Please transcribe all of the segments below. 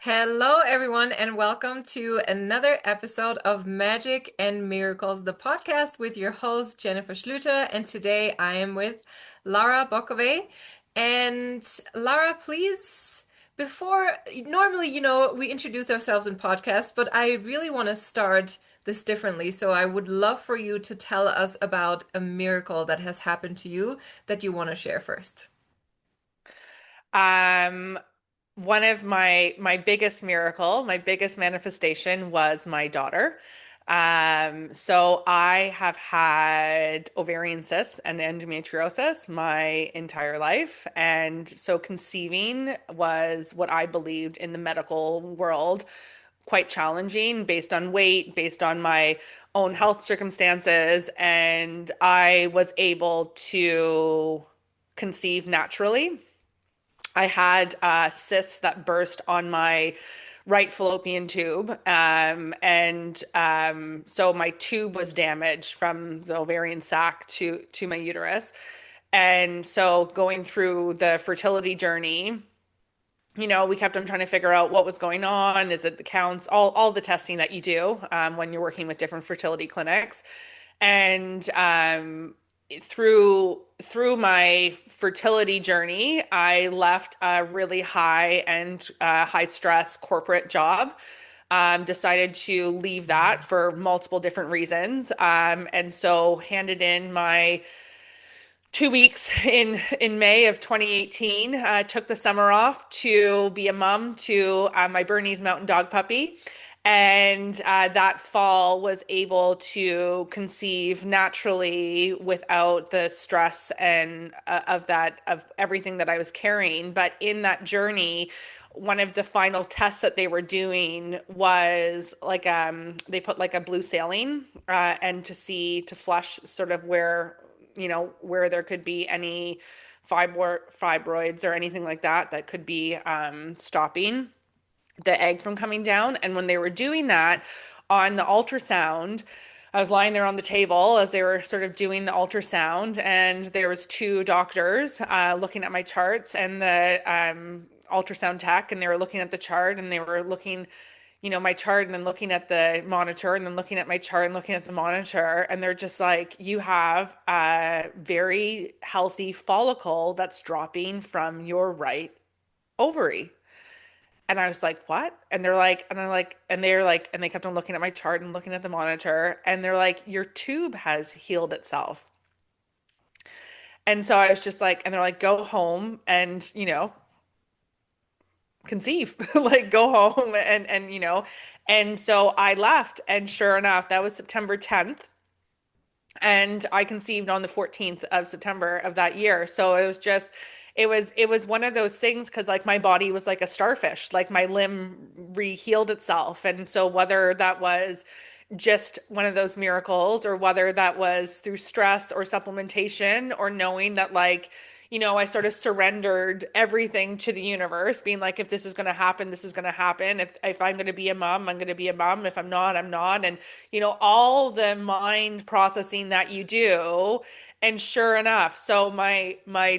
Hello, everyone, and welcome to another episode of Magic and Miracles, the podcast with your host, Jennifer Schluter. And today I am with Lara Bokovay. And Lara, please, before normally, we introduce ourselves in podcasts, but I really want to start this differently. So I would love for you to tell us about a miracle that has happened to you that you want to share first. Um, One of my biggest miracle, my biggest manifestation was my daughter. So I have had ovarian cysts and endometriosis my entire life. And so conceiving was what I believed in the medical world quite challenging based on weight, based on my own health circumstances. And I was able to conceive naturally. I had cysts that burst on my right fallopian tube. So my tube was damaged from the ovarian sac to my uterus. And so going through the fertility journey, we kept on trying to figure out what was going on. Is it the counts, all the testing that you do when you're working with different fertility clinics. And through my fertility journey, I left a really high and high stress corporate job. Decided to leave that for multiple different reasons. And so handed in my 2 weeks in May of 2018. Took the summer off to be a mom to my Bernese Mountain Dog puppy. And that fall was able to conceive naturally without the stress and of everything that I was carrying. But in that journey, one of the final tests that they were doing was like they put like a blue saline and to flush sort of where there could be any fibroids or anything like that that could be stopping the egg from coming down. And when they were doing that on the ultrasound, I was lying there on the table as they were sort of doing the ultrasound, and there was two doctors looking at my charts and the ultrasound tech, and they were looking at the chart and they were looking, my chart and then looking at the monitor and then looking at my chart and looking at the monitor. And they're just like, you have a very healthy follicle that's dropping from your right ovary. And I was like, what? And they kept on looking at my chart and looking at the monitor. And they're like, your tube has healed itself. And so I was just like, and they're like, go home and, conceive, like go home and so I left, and sure enough, that was September 10th, and I conceived on the 14th of September of that year. So it was one of those things, because like my body was like a starfish, like my limb re-healed itself. And so whether that was just one of those miracles, or whether that was through stress or supplementation, or knowing that like, I sort of surrendered everything to the universe, being like, if this is going to happen, this is going to happen. If I'm going to be a mom, I'm going to be a mom. If I'm not, I'm not. And all the mind processing that you do. And sure enough, so my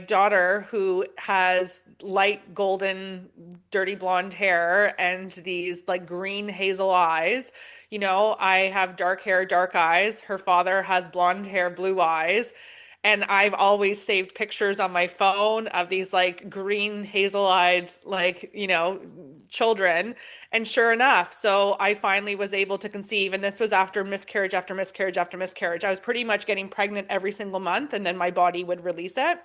daughter, who has light golden dirty blonde hair and these like green hazel eyes, I have dark hair, dark eyes. Her father has blonde hair, blue eyes. And I've always saved pictures on my phone of these like green hazel-eyed, like, children. And sure enough, so I finally was able to conceive. And this was after miscarriage after miscarriage after miscarriage. I was pretty much getting pregnant every single month, and then my body would release it.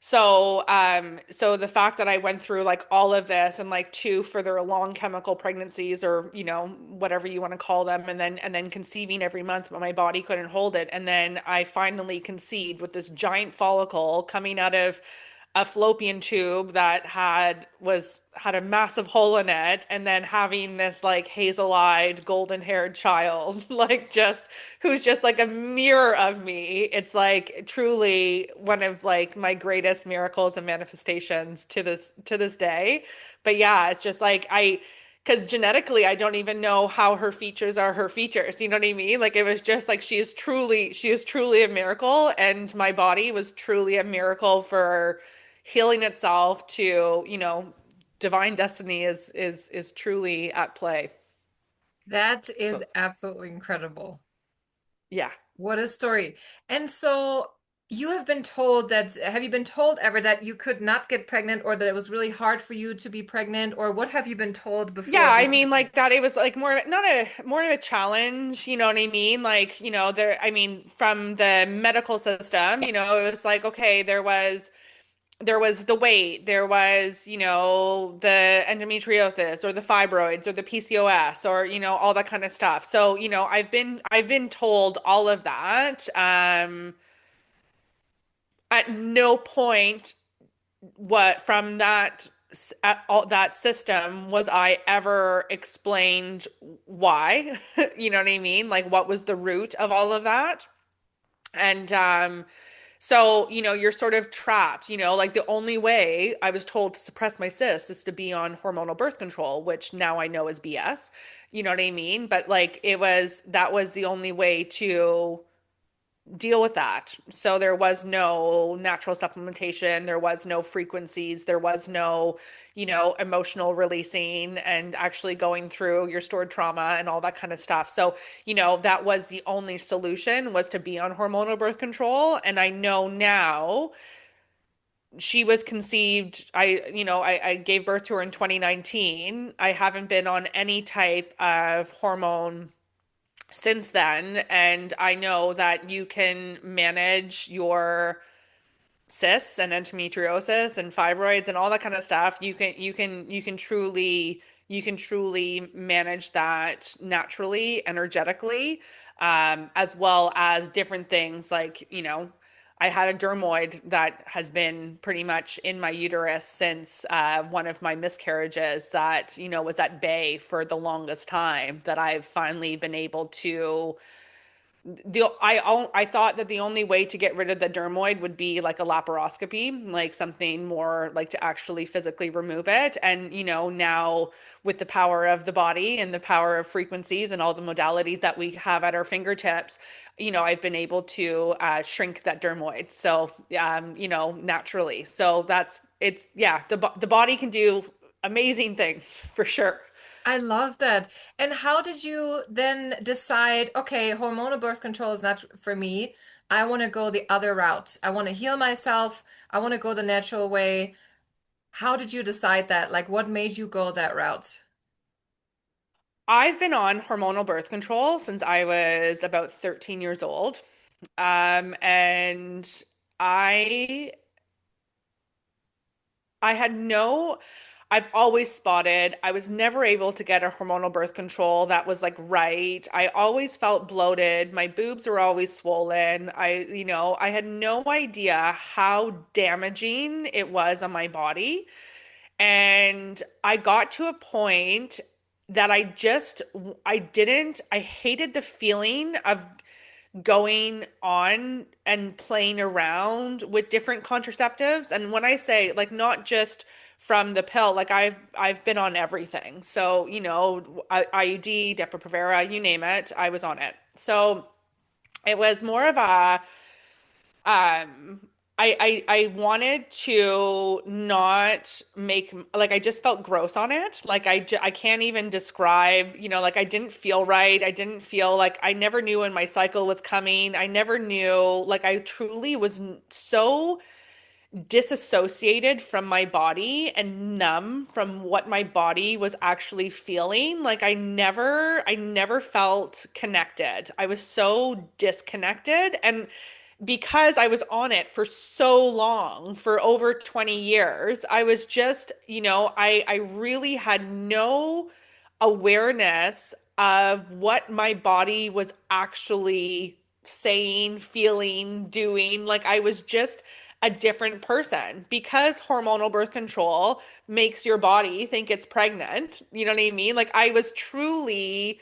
So the fact that I went through like all of this and like two further long chemical pregnancies, or whatever you want to call them, and then conceiving every month, but my body couldn't hold it. And then I finally conceived with this giant follicle coming out of a fallopian tube that had a massive hole in it, and then having this like hazel-eyed, golden-haired child, like just who's just like a mirror of me. It's like truly one of like my greatest miracles and manifestations to this day. But yeah, it's just like because genetically I don't even know how her features are her features. You know what I mean? Like it was just like she is truly a miracle, and my body was truly a miracle for healing itself to, divine destiny is truly at play. That is So absolutely incredible. yeah. What a story. And so you have been told that, have you been told ever that you could not get pregnant or that it was really hard for you to be pregnant? Or what have you been told Yeah, before I this mean happened? like that it was like more of a, not a more of a challenge, you know what I mean? Like, there I mean from the medical system, it was like okay, there was the weight, there was, the endometriosis or the fibroids or the PCOS or, all that kind of stuff. So, I've been told all of that. At no point what from all that system was I ever explained why. You know what I mean? Like what was the root of all of that? And so, you're sort of trapped, like the only way I was told to suppress my cysts is to be on hormonal birth control, which now I know is BS. You know what I mean? But like that was the only way to deal with that. So there was no natural supplementation, there was no frequencies, there was no, emotional releasing and actually going through your stored trauma and all that kind of stuff. So, that was the only solution was to be on hormonal birth control. And I know now she was conceived, I gave birth to her in 2019. I haven't been on any type of hormone since then, and I know that you can manage your cysts and endometriosis and fibroids and all that kind of stuff. You can truly manage that naturally, energetically, as well as different things like, I had a dermoid that has been pretty much in my uterus since one of my miscarriages that, was at bay for the longest time that I've finally been able to I thought that the only way to get rid of the dermoid would be like a laparoscopy, like something more like to actually physically remove it. And now with the power of the body and the power of frequencies and all the modalities that we have at our fingertips, I've been able to shrink that dermoid. So, naturally. So it's yeah, the body can do amazing things for sure. I love that. And how did you then decide, okay, hormonal birth control is not for me. I want to go the other route. I want to heal myself. I want to go the natural way. How did you decide that? Like, what made you go that route? I've been on hormonal birth control since I was about 13 years old. And I I had no, I've always spotted, I was never able to get a hormonal birth control that was like right. I always felt bloated. My boobs were always swollen. I had no idea how damaging it was on my body. And I got to a point that I hated the feeling of going on and playing around with different contraceptives. And when I say like not just from the pill, like I've been on everything. So, IUD, Depo-Provera, you name it, I was on it. So it was more of a I wanted to not make like I just felt gross on it. Like I can't even describe, like I didn't feel right. I didn't feel like I never knew when my cycle was coming. I never knew like I truly was so disassociated from my body and numb from what my body was actually feeling. Like I never felt connected. I was so disconnected. And because I was on it for so long, for over 20 years, I was just, I really had no awareness of what my body was actually saying, feeling, doing. Like I was just a different person because hormonal birth control makes your body think it's pregnant. You know what I mean? Like I was truly,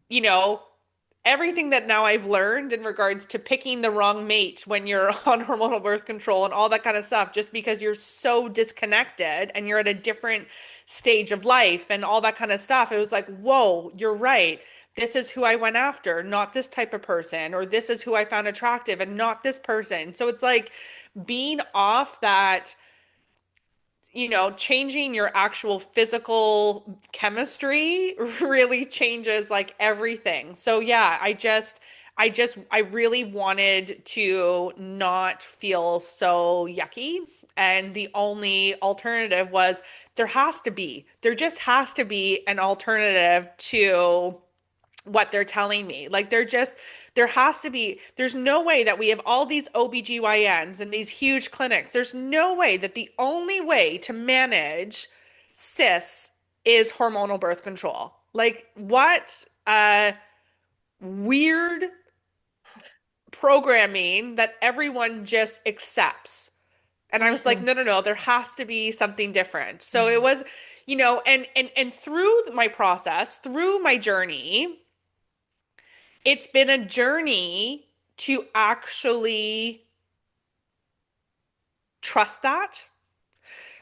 you know, everything that now I've learned in regards to picking the wrong mate when you're on hormonal birth control and all that kind of stuff, just because you're so disconnected and you're at a different stage of life and all that kind of stuff. It was like, whoa, you're right. This is who I went after, not this type of person, or this is who I found attractive and not this person. So it's like being off that changing your actual physical chemistry really changes like everything. So yeah, I really wanted to not feel so yucky. And the only alternative was there just has to be an alternative to what they're telling me. Like there has to be, there's no way that we have all these OBGYNs and these huge clinics. There's no way that the only way to manage cysts is hormonal birth control. Like what weird programming that everyone just accepts. And I was like, Mm, no, no, no, there has to be something different. So it was, and through my process, through my journey, it's been a journey to actually trust that.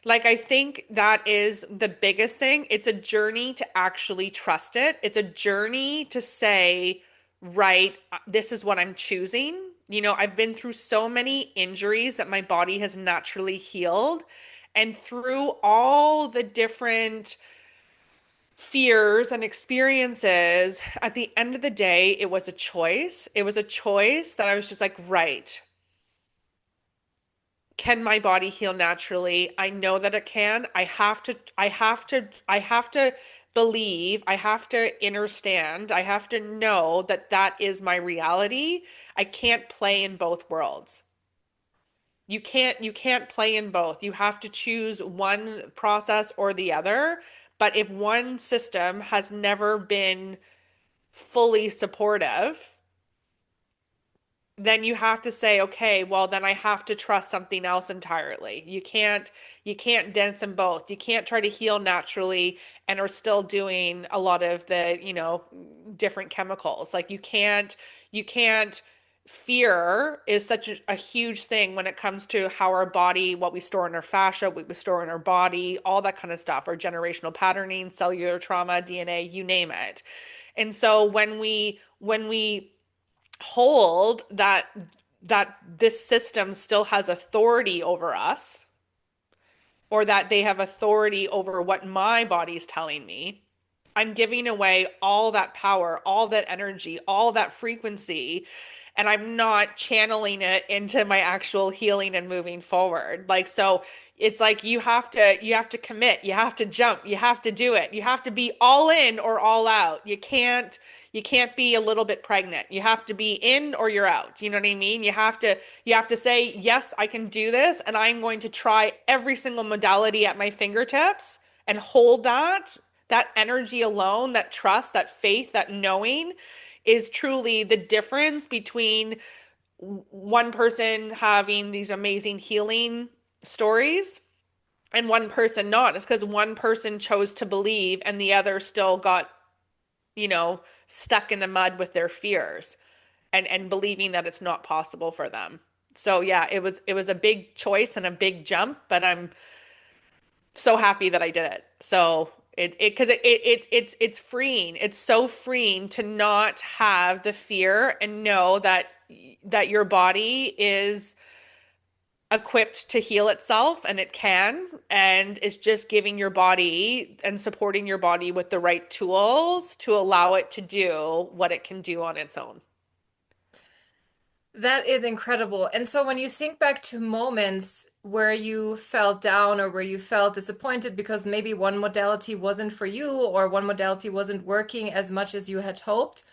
Like, I think that is the biggest thing. It's a journey to actually trust it. It's a journey to say, right, this is what I'm choosing. I've been through so many injuries that my body has naturally healed. And through all the different fears and experiences, at the end of the day, it was a choice. It was a choice that I was just like, right, can my body heal naturally? I know that it can. I have to believe, I have to understand, I have to know that that is my reality. I can't play in both worlds. You can't play in both. You have to choose one process or the other. But if one system has never been fully supportive, then you have to say, okay, well, then I have to trust something else entirely. You can't dance in both. You can't try to heal naturally and are still doing a lot of the, different chemicals. Like you can't fear is such a huge thing when it comes to how our body, what we store in our fascia, what we store in our body, all that kind of stuff, our generational patterning, cellular trauma, DNA, you name it. And so when we hold that this system still has authority over us, or that they have authority over what my body's telling me, I'm giving away all that power, all that energy, all that frequency, and I'm not channeling it into my actual healing and moving forward. Like, so it's like you have to commit, you have to jump, you have to do it. You have to be all in or all out. You can't be a little bit pregnant. You have to be in or you're out. You know what I mean? You have to say, "Yes, I can do this and I'm going to try every single modality at my fingertips." And hold that energy alone, that trust, that faith, that knowing is truly the difference between one person having these amazing healing stories and one person not. It's because one person chose to believe and the other still got, stuck in the mud with their fears and believing that it's not possible for them. So yeah, it was a big choice and a big jump, but I'm so happy that I did it. So because it's freeing. It's so freeing to not have the fear and know that your body is equipped to heal itself and it can, and it's just giving your body and supporting your body with the right tools to allow it to do what it can do on its own. that is incredible. And so when you think back to moments where you felt down or where you felt disappointed because maybe one modality wasn't for you or one modality wasn't working as much as you had hoped,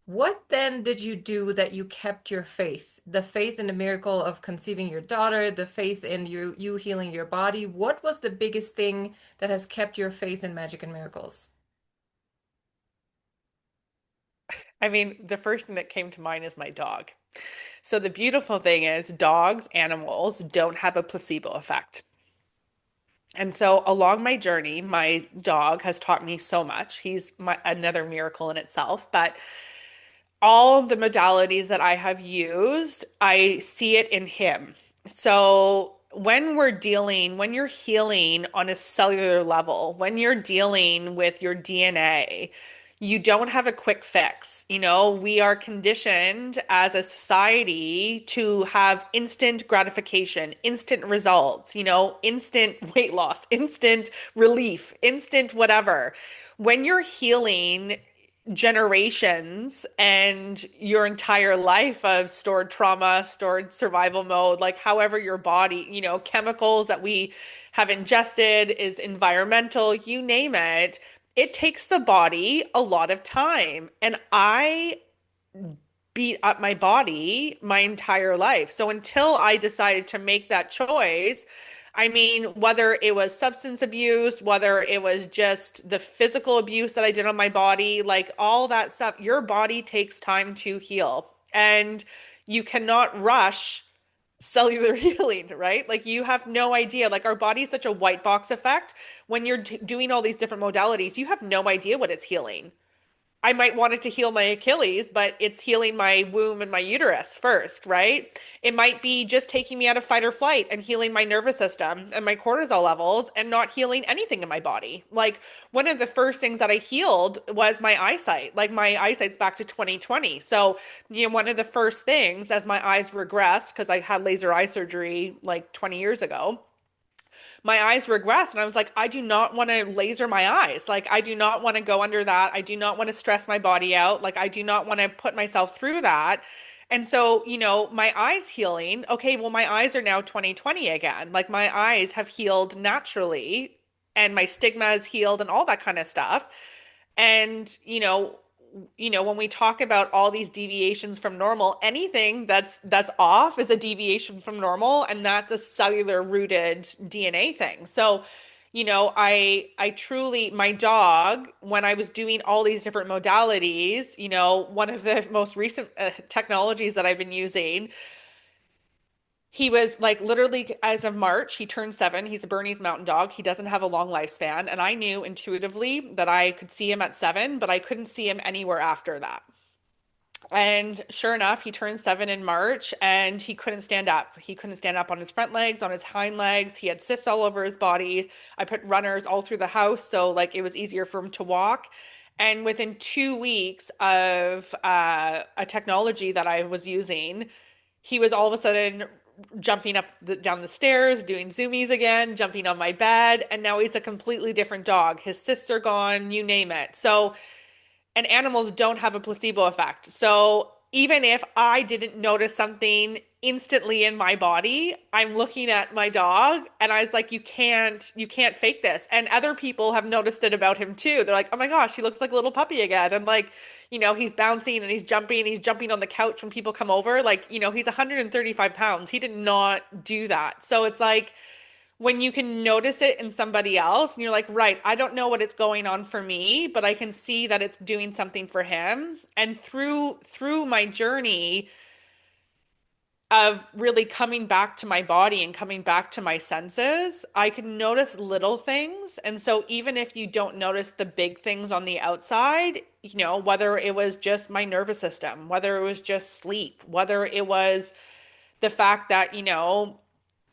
what then did you do that you kept your faith? The faith in the miracle of conceiving your daughter, the faith in you healing your body. What was the biggest thing that has kept your faith in magic and miracles? I mean, the first thing that came to mind is my dog. So the beautiful thing is dogs, animals don't have a placebo effect. And so along my journey, my dog has taught me so much. He's another miracle in itself, but all the modalities that I have used, I see it in him. So when you're healing on a cellular level, when you're dealing with your DNA, you don't have a quick fix. You know, we are conditioned as a society to have instant gratification, instant results, instant weight loss, instant relief, instant whatever. When you're healing generations and your entire life of stored trauma, stored survival mode, like however your body, chemicals that we have ingested is environmental, you name it, it takes the body a lot of time. And I beat up my body my entire life. So until I decided to make that choice, I mean, whether it was substance abuse, whether it was just the physical abuse that I did on my body, like all that stuff, your body takes time to heal. And you cannot rush cellular healing, right? Like you have no idea. Like our body's such a white box effect. When you're doing all these different modalities, you have no idea what it's healing. I might want it to heal my Achilles, but it's healing my womb and my uterus first, right? It might be just taking me out of fight or flight and healing my nervous system and my cortisol levels and not healing anything in my body. Like one of the first things that I healed was my eyesight. Like my eyesight's back to 2020. So, one of the first things as my eyes regressed, because I had laser eye surgery like 20 years ago, my eyes regressed and I was like, I do not want to laser my eyes. Like, I do not want to go under that. I do not want to stress my body out. Like, I do not want to put myself through that. And so, my eyes healing, okay, well, my eyes are now 2020 again. Like, my eyes have healed naturally and my stigma is healed and all that kind of stuff. And, when we talk about all these deviations from normal, anything that's off is a deviation from normal, and that's a cellular rooted DNA thing. So, I truly, my dog, when I was doing all these different modalities, one of the most recent technologies that I've been using, he was like literally as of March, he turned 7. He's a Bernese Mountain Dog. He doesn't have a long lifespan. And I knew intuitively that I could see him at 7, but I couldn't see him anywhere after that. And sure enough, he turned 7 in March and he couldn't stand up. He couldn't stand up on his front legs, on his hind legs. He had cysts all over his body. I put runners all through the house. So, like, it was easier for him to walk. And within 2 weeks of a technology that I was using, he was all of a sudden jumping down the stairs, doing zoomies again, jumping on my bed, and now he's a completely different dog. His cysts are gone, you name it. So, and animals don't have a placebo effect. So even if I didn't notice something instantly in my body, I'm looking at my dog and I was like, you can't fake this. And other people have noticed it about him too. They're like, oh my gosh, he looks like a little puppy again. And like, he's bouncing and he's jumping on the couch when people come over. Like, he's 135 pounds. He did not do that. So it's like, when you can notice it in somebody else and you're like, right, I don't know what it's going on for me, but I can see that it's doing something for him. And through my journey of really coming back to my body and coming back to my senses, I can notice little things. And so even if you don't notice the big things on the outside, whether it was just my nervous system, whether it was just sleep, whether it was the fact that,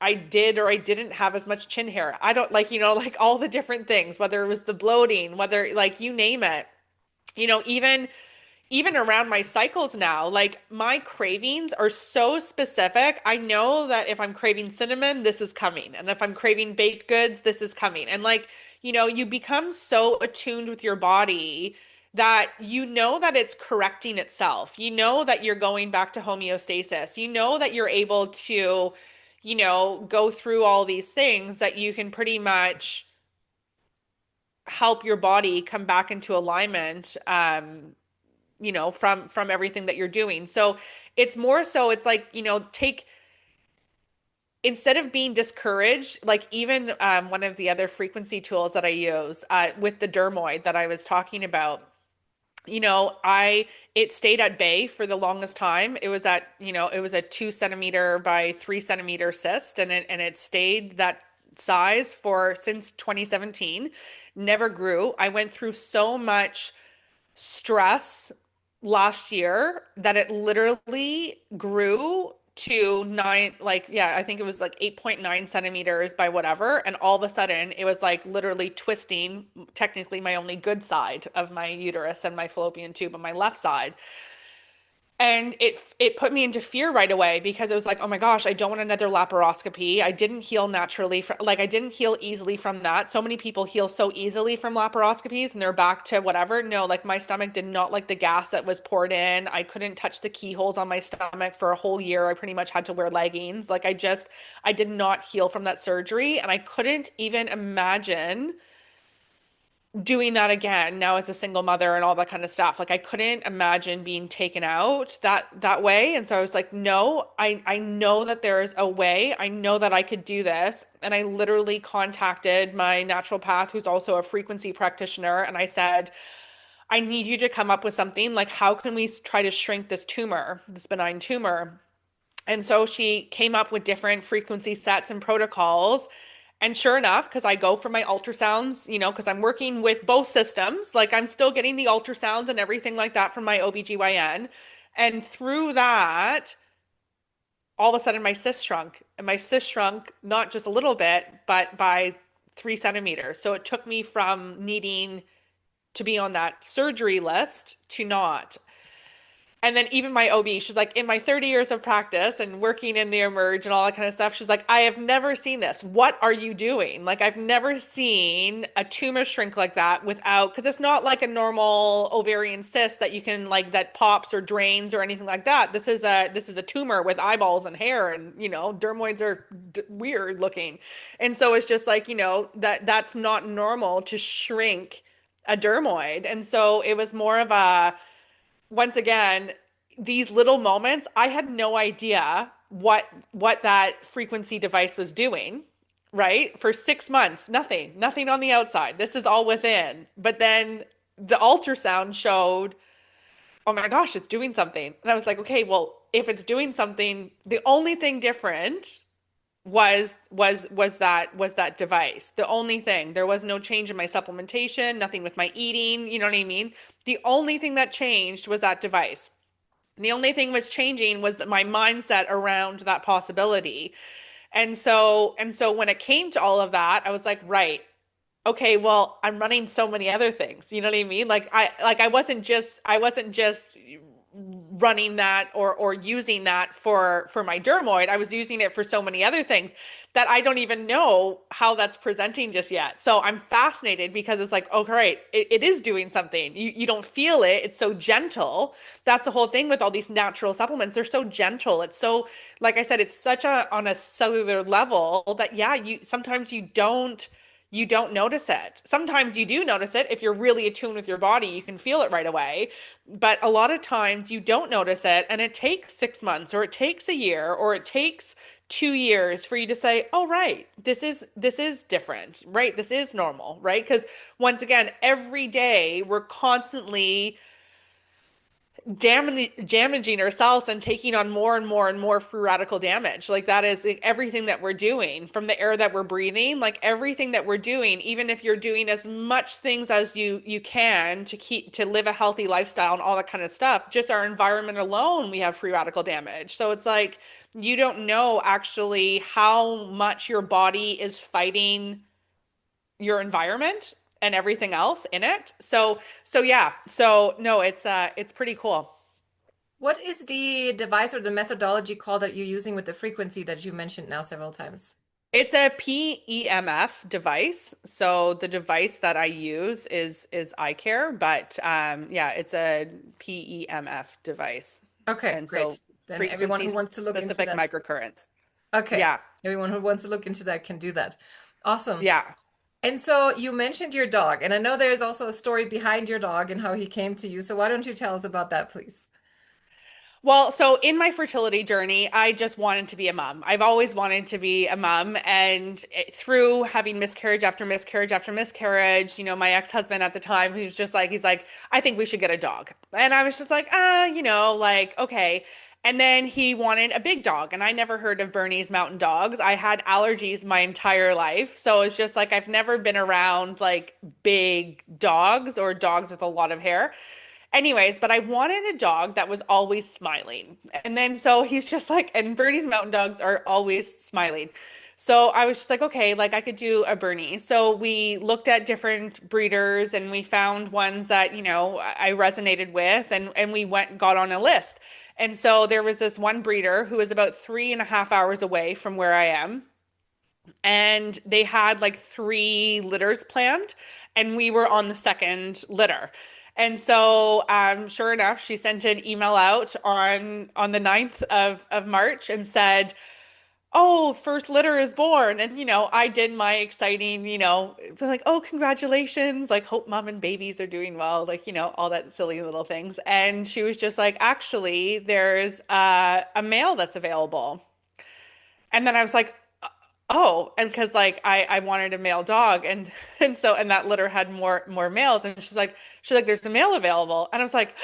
I did or I didn't have as much chin hair. I don't like, like all the different things, whether it was the bloating, whether like you name it. Even around my cycles now, like my cravings are so specific. I know that if I'm craving cinnamon, this is coming. And if I'm craving baked goods, this is coming. And like, you become so attuned with your body that that it's correcting itself. You know that you're going back to homeostasis. You know that you're able to, go through all these things that you can pretty much help your body come back into alignment from everything that you're doing. So it's more so it's like, take instead of being discouraged, like even one of the other frequency tools that I use with the dermoid that I was talking about, it stayed at bay for the longest time. It was a 2 centimeter by 3 centimeter cyst, and it stayed that size for since 2017, never grew. I went through so much stress last year that it literally grew to nine, like, yeah, I think it was like 8.9 centimeters by whatever. And all of a sudden, it was like literally twisting, technically my only good side of my uterus and my fallopian tube on my left side. And it put me into fear right away because it was like, oh my gosh, I don't want another laparoscopy. I didn't heal naturally from, like, I didn't heal easily from that. So many people heal so easily from laparoscopies and they're back to whatever. No, like my stomach did not like the gas that was poured in. I couldn't touch the keyholes on my stomach for a whole year. I pretty much had to wear leggings. I did not heal from that surgery. And I couldn't even imagine doing that again now as a single mother and all that kind of stuff. Like I couldn't imagine being taken out that way. And so I was like, no, I know that there is a way. I know that I could do this. And I literally contacted my naturopath, who's also a frequency practitioner, and I said, I need you to come up with something like how can we try to shrink this tumor, this benign tumor? And so she came up with different frequency sets and protocols. And sure enough, because I go for my ultrasounds, because I'm working with both systems, like I'm still getting the ultrasounds and everything like that from my OBGYN. And through that, all of a sudden my cyst shrunk. And my cyst shrunk not just a little bit, but by 3 centimeters. So it took me from needing to be on that surgery list to not. And then even my OB, she's like, in my 30 years of practice and working in the emerge and all that kind of stuff, she's like, I have never seen this. What are you doing? Like, I've never seen a tumor shrink like that without, because it's not like a normal ovarian cyst that you can like that pops or drains or anything like that. This is a tumor with eyeballs and hair, and dermoids are weird looking. And so it's just like, that's not normal to shrink a dermoid. And so it was more of a, once again, these little moments, I had no idea what that frequency device was doing, right? For 6 months, nothing on the outside. This is all within. But then the ultrasound showed, oh my gosh, it's doing something. And I was like, okay, well, if it's doing something, the only thing different was that device. The only thing. There was no change in my supplementation, nothing with my eating, you know what I mean? The only thing that changed was that device. And the only thing was changing was that my mindset around that possibility. And so when it came to all of that, I was like, right, okay, well, I'm running so many other things. You know what I mean? I wasn't just running that or using that for my dermoid. I was using it for so many other things that I don't even know how that's presenting just yet. So I'm fascinated because it's like, oh, great, it is doing something. You don't feel it. It's so gentle. That's the whole thing with all these natural supplements. They're so gentle. It's so, like I said, it's such a on a cellular level that yeah, you don't notice it. Sometimes you do notice it. If you're really attuned with your body, you can feel it right away. But a lot of times you don't notice it, and it takes 6 months, or it takes a year, or it takes 2 years for you to say, "Oh, right, this is different, right? This is normal, right?" Because once again, every day we're constantly damaging ourselves and taking on more and more and more free radical damage. Like that is like, everything that we're doing from the air that we're breathing, like everything that we're doing, even if you're doing as much things as you can to live a healthy lifestyle and all that kind of stuff, just our environment alone, we have free radical damage. So it's like you don't know actually how much your body is fighting your environment and everything else in it. So yeah. So no, it's pretty cool. What is the device or the methodology called that you're using with the frequency that you mentioned now several times? It's a PEMF device. So the device that I use is eye care, but yeah, it's a PEMF device. Okay, And so great. Then everyone frequency who wants to look into specific that. microcurrents. Okay, Yeah. everyone who wants to look into that can do that. Awesome. Yeah. And so you mentioned your dog, and I know there's also a story behind your dog and how he came to you. So why don't you tell us about that, please? Well, so in my fertility journey, I just wanted to be a mom. I've always wanted to be a mom. And through having miscarriage after miscarriage after miscarriage, my ex-husband at the time, he's like, I think we should get a dog. And I was just like, like, okay. And then he wanted a big dog. And I never heard of Bernese Mountain Dogs. I had allergies my entire life. So it's just like, I've never been around like big dogs or dogs with a lot of hair. Anyways, but I wanted a dog that was always smiling. And then so he's just like, and Bernese Mountain Dogs are always smiling. So I was just like, okay, like I could do a Bernese. So we looked at different breeders and we found ones that, I resonated with and we went got on a list. And so there was this one breeder who was about 3.5 hours away from where I am, and they had like three litters planned, and we were on the second litter. And so, sure enough, she sent an email out on the 9th of March and said, "Oh, first litter is born." And I did my exciting, like, "Oh, congratulations! Like, hope mom and babies are doing well." Like, all that silly little things. And she was just like, "Actually, there's a male that's available." And then I was like, oh, and because like I wanted a male dog, and that litter had more males, and she's like there's a male available, and I was like,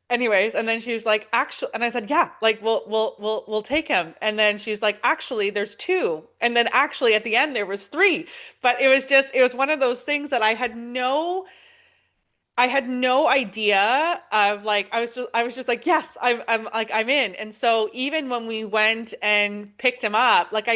anyways, and then she was like, actually, and I said, yeah, like we'll take him, and then she's like, actually there's two, and then actually at the end there was three, but it was one of those things that I had no idea of. Like I was just like, yes, I'm like I'm in. And so even when we went and picked him up, like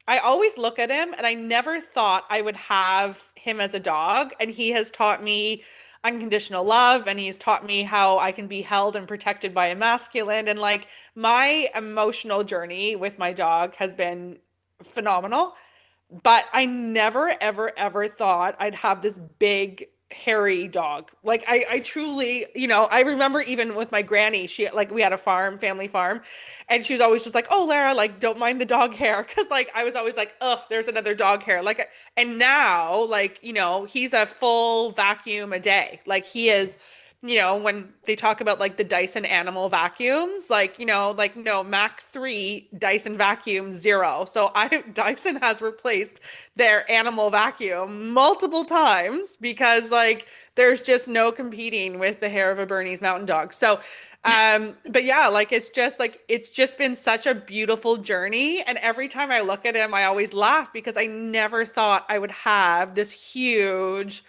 I always look at him and I never thought I would have him as a dog. And he has taught me unconditional love, and he's taught me how I can be held and protected by a masculine. And like my emotional journey with my dog has been phenomenal. But I never, ever, ever thought I'd have this big, hairy dog. Like I truly, I remember even with my granny, she like we had a farm, family farm, and she was always just like, "Oh, Lara, like don't mind the dog hair," because like I was always like, "Oh, there's another dog hair." Like, and now, like he's a full vacuum a day. Like he is. When they talk about like the Dyson animal vacuums, like, like no, Mach 3 Dyson vacuum 0. So Dyson has replaced their animal vacuum multiple times because like there's just no competing with the hair of a Bernese Mountain Dog. So, but yeah, like it's just been such a beautiful journey. And every time I look at him, I always laugh because I never thought I would have this huge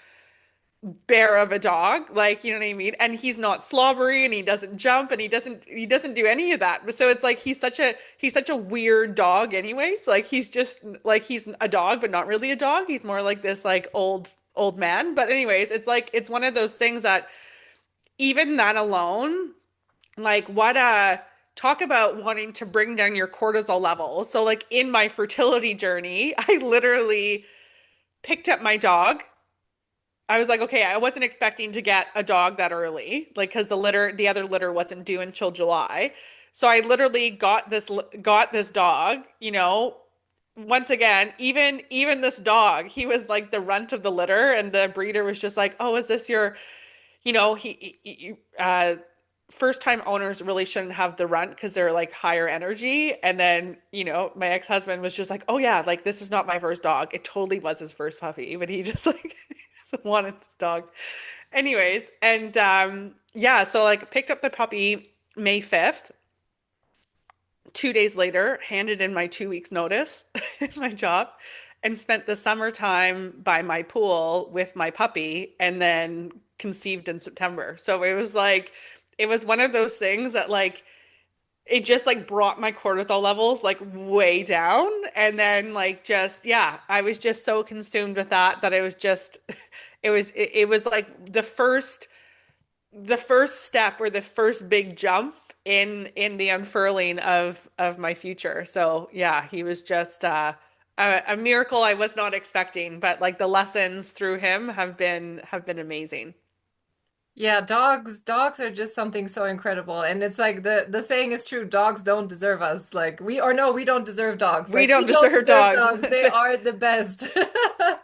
bear of a dog, like, you know what I mean? And he's not slobbery, and he doesn't jump, and he doesn't do any of that. But so it's like he's such a weird dog anyways. Like he's just like he's a dog but not really a dog. He's more like this like old man. But anyways, it's like it's one of those things that even that alone, like what talk about wanting to bring down your cortisol levels. So like in my fertility journey, I literally picked up my dog. I was like, okay, I wasn't expecting to get a dog that early, like because the other litter wasn't due until July. So I literally got this dog, once again, even this dog, he was like the runt of the litter, and the breeder was just like, "Oh, is this your, first time owners really shouldn't have the runt because they're like higher energy." And then, my ex-husband was just like, "Oh yeah, like this is not my first dog. It totally was his first puppy, but he just like just wanted this dog." Anyways, and yeah, so like picked up the puppy May 5th. 2 days later, handed in my 2 weeks notice in my job, and spent the summertime by my pool with my puppy, and then conceived in September. So it was one of those things that like it just like brought my cortisol levels like way down. And then like just yeah, I was just so consumed with that it was just it was like the first step, or the first big jump in the unfurling of my future. So yeah, he was just a miracle I was not expecting, but like the lessons through him have been amazing. Yeah, dogs are just something so incredible. And it's like the saying is true, dogs don't deserve us. Like we or no, we don't deserve dogs. We Like we don't don't deserve deserve dogs. dogs. They are the best.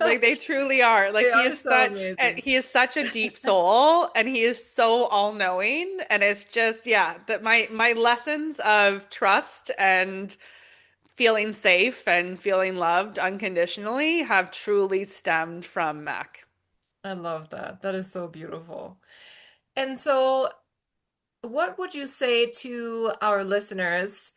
Like they truly are. Like They are so amazing. he is such a deep soul, and he is so all-knowing, and it's just yeah, that my lessons of trust and feeling safe and feeling loved unconditionally have truly stemmed from Mac. I love that. That is so beautiful. And so what would you say to our listeners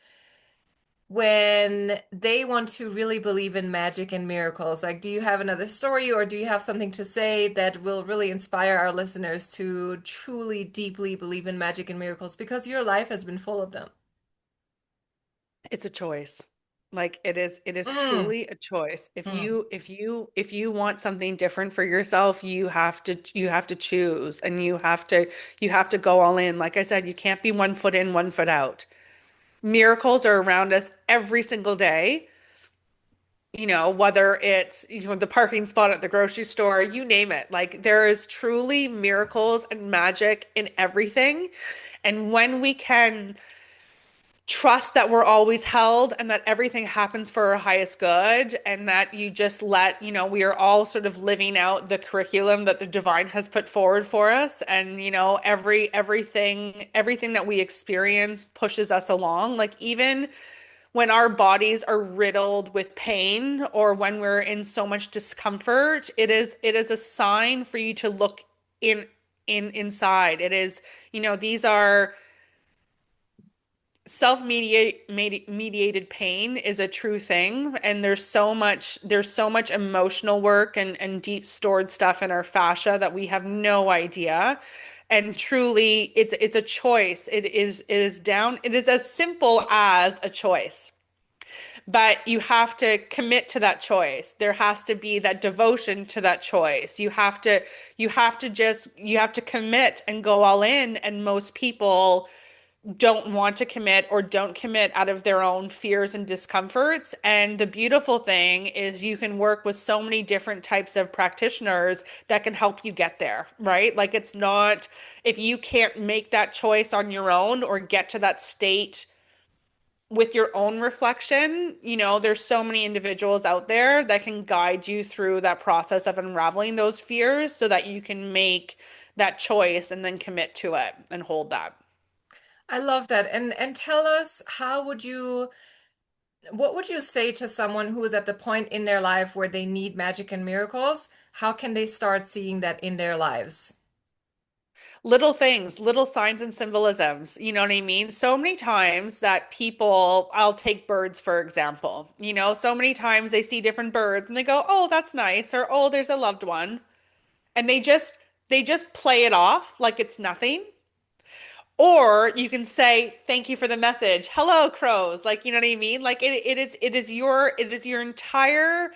when they want to really believe in magic and miracles? Like, do you have another story or do you have something to say that will really inspire our listeners to truly, deeply believe in magic and miracles? Because your life has been full of them. It's a choice. Like it is Mm, truly a choice. If mm. you want something different for yourself, you have to choose and you have to go all in. Like I said, you can't be 1 foot in, 1 foot out. Miracles are around us every single day. Whether it's, the parking spot at the grocery store, you name it. Like there is truly miracles and magic in everything. And when we can trust that we're always held and that everything happens for our highest good and that you just we are all sort of living out the curriculum that the divine has put forward for us, and everything that we experience pushes us along. Like even when our bodies are riddled with pain or when we're in so much discomfort, it is a sign for you to look inside. These are self-mediated pain is a true thing, and there's so much emotional work and deep stored stuff in our fascia that we have no idea. And truly it's a choice. It is as simple as a choice, but you have to commit to that choice. There has to be that devotion to that choice. You have to commit and go all in, and most people don't want to commit or don't commit out of their own fears and discomforts. And the beautiful thing is you can work with so many different types of practitioners that can help you get there, right? Like it's not, if you can't make that choice on your own or get to that state with your own reflection, there's so many individuals out there that can guide you through that process of unraveling those fears so that you can make that choice and then commit to it and hold that. I love that. And tell us, what would you say to someone who is at the point in their life where they need magic and miracles? How can they start seeing that in their lives? Little things, little signs and symbolisms. You know what I mean? So many times that people, I'll take birds for example. So many times they see different birds and they go, "Oh, that's nice," or "Oh, there's a loved one." And they just play it off like it's nothing. Or you can say, "Thank you for the message. Hello, crows." Like, you know what I mean? Like it is your entire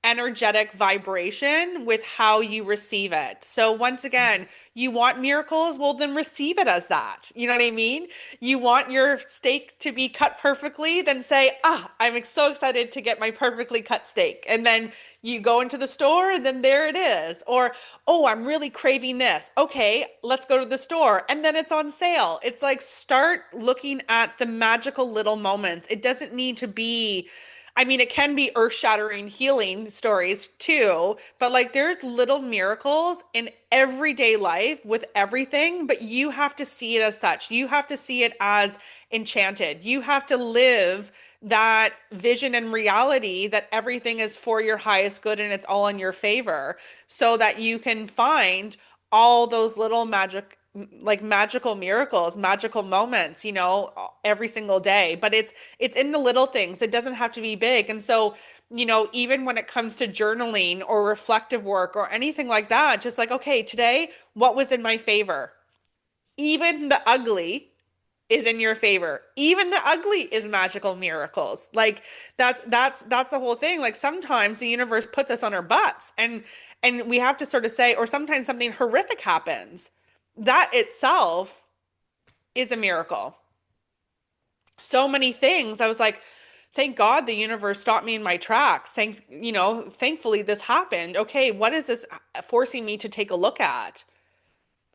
energetic vibration with how you receive it. So once again, you want miracles, well then receive it as that. You know what I mean? You want your steak to be cut perfectly, then say, I'm so excited to get my perfectly cut steak. And then you go into the store and then there it is. Or, "Oh, I'm really craving this. Okay, let's go to the store." And then it's on sale. It's like start looking at the magical little moments. It doesn't need to be, I mean, it can be earth-shattering healing stories too, but like there's little miracles in everyday life with everything, but you have to see it as such. You have to see it as enchanted. You have to live that vision and reality that everything is for your highest good and it's all in your favor so that you can find all those little magical miracles, magical moments, every single day. But it's in the little things. It doesn't have to be big. And so, even when it comes to journaling or reflective work or anything like that, just like, okay, today, what was in my favor? Even the ugly is in your favor. Even the ugly is magical miracles. Like that's the whole thing. Like sometimes the universe puts us on our butts and we have to sort of say, or sometimes something horrific happens. That itself is a miracle. So many things. I was like, thank God the universe stopped me in my tracks. Thankfully this happened. Okay, what is this forcing me to take a look at?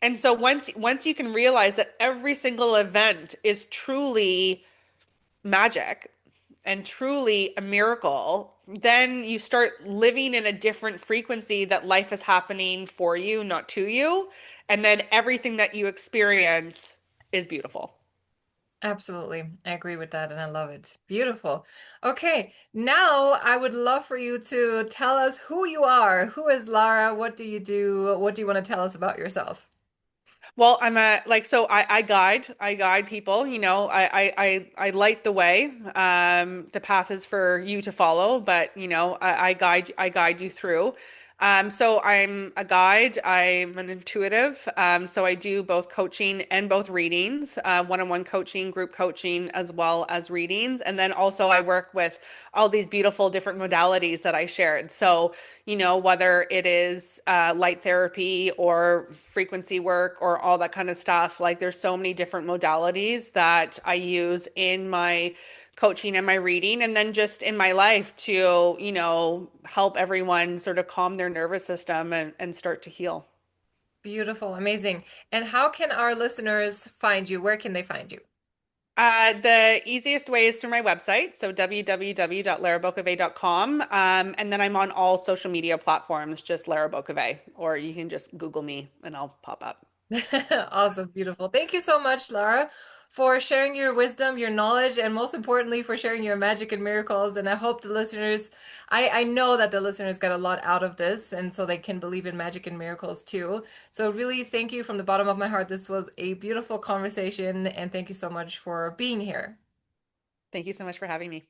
And so once you can realize that every single event is truly magic and truly a miracle, then you start living in a different frequency that life is happening for you, not to you. And then everything that you experience is beautiful. Absolutely. I agree with that and I love it. Beautiful. Okay, now I would love for you to tell us who you are. Who is Lara? What do you do? What do you want to tell us about yourself? Well, I'm a like so I guide people, I light the way. The path is for you to follow, but I guide you through. So I'm a guide, I'm an intuitive. So I do both coaching and both readings, one-on-one coaching, group coaching, as well as readings. And then also I work with all these beautiful different modalities that I shared. So whether it is light therapy or frequency work or all that kind of stuff. Like there's so many different modalities that I use in my coaching and my reading, and then just in my life to, help everyone sort of calm their nervous system and start to heal. Beautiful, amazing. And how can our listeners find you? Where can they find you? The easiest way is through my website, so www.larabokovay.com. And then I'm on all social media platforms, just Lara Bokovay, or you can just Google me and I'll pop up. Awesome, beautiful. Thank you so much, Lara, for sharing your wisdom, your knowledge, and most importantly, for sharing your magic and miracles. And I hope the listeners, I know that the listeners got a lot out of this, and so they can believe in magic and miracles too. So, really, thank you from the bottom of my heart. This was a beautiful conversation, and thank you so much for being here. Thank you so much for having me.